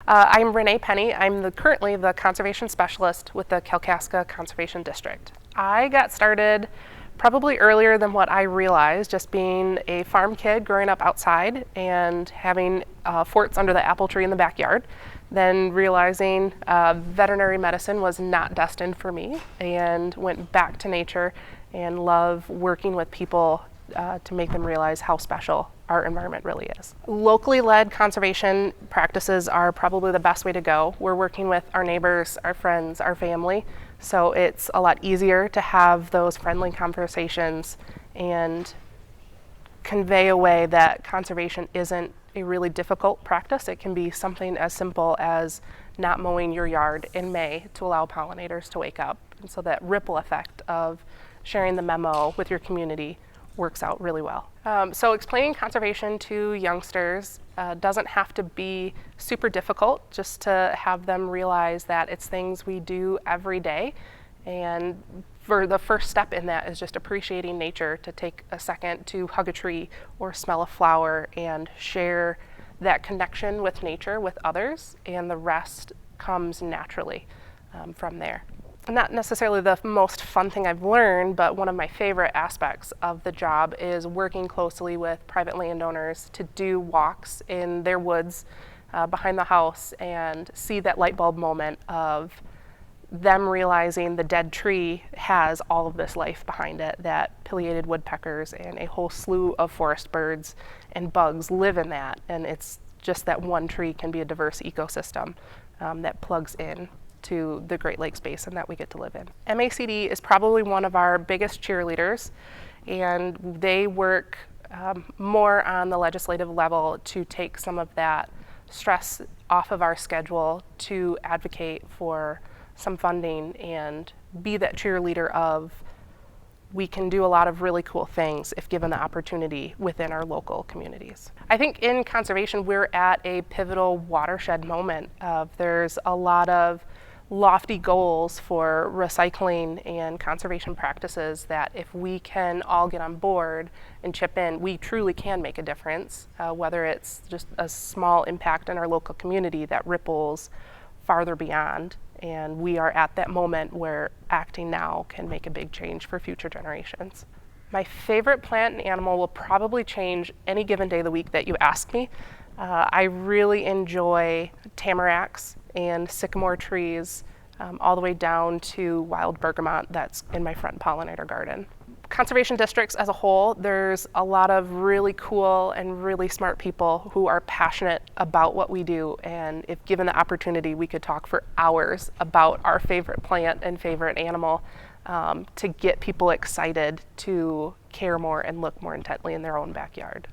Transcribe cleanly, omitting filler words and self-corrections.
I'm Renee Penney. I'm currently the conservation specialist with the Kalkaska Conservation District. I got started probably earlier than what I realized, just being a farm kid growing up outside and having forts under the apple tree in the backyard. Then realizing veterinary medicine was not destined for me, and went back to nature and love working with people to make them realize how special our environment really is. Locally led conservation practices are probably the best way to go. We're working with our neighbors, our friends, our family, so it's a lot easier to have those friendly conversations and convey a way that conservation isn't a really difficult practice. It can be something as simple as not mowing your yard in May to allow pollinators to wake up. And so that ripple effect of sharing the memo with your community works out really well. So explaining conservation to youngsters doesn't have to be super difficult, just to have them realize that it's things we do every day. And for the first step in that is just appreciating nature, to take a second to hug a tree or smell a flower and share that connection with nature with others, and the rest comes naturally from there. Not necessarily the most fun thing I've learned, but one of my favorite aspects of the job is working closely with private landowners to do walks in their woods behind the house and see that light bulb moment of them realizing the dead tree has all of this life behind it, that pileated woodpeckers and a whole slew of forest birds and bugs live in that, and it's just that one tree can be a diverse ecosystem that plugs in to the Great Lakes Basin that we get to live in. MACD is probably one of our biggest cheerleaders, and they work more on the legislative level to take some of that stress off of our schedule, to advocate for some funding and be that cheerleader of, we can do a lot of really cool things if given the opportunity within our local communities. I think in conservation we're at a pivotal watershed moment. There's a lot of lofty goals for recycling and conservation practices that if we can all get on board and chip in, we truly can make a difference, whether it's just a small impact in our local community that ripples farther beyond. And we are at that moment where acting now can make a big change for future generations. My favorite plant and animal will probably change any given day of the week that you ask me. I really enjoy tamaracks and sycamore trees, all the way down to wild bergamot that's in my front pollinator garden. Conservation districts as a whole, there's a lot of really cool and really smart people who are passionate about what we do, and if given the opportunity, we could talk for hours about our favorite plant and favorite animal to get people excited to care more and look more intently in their own backyard.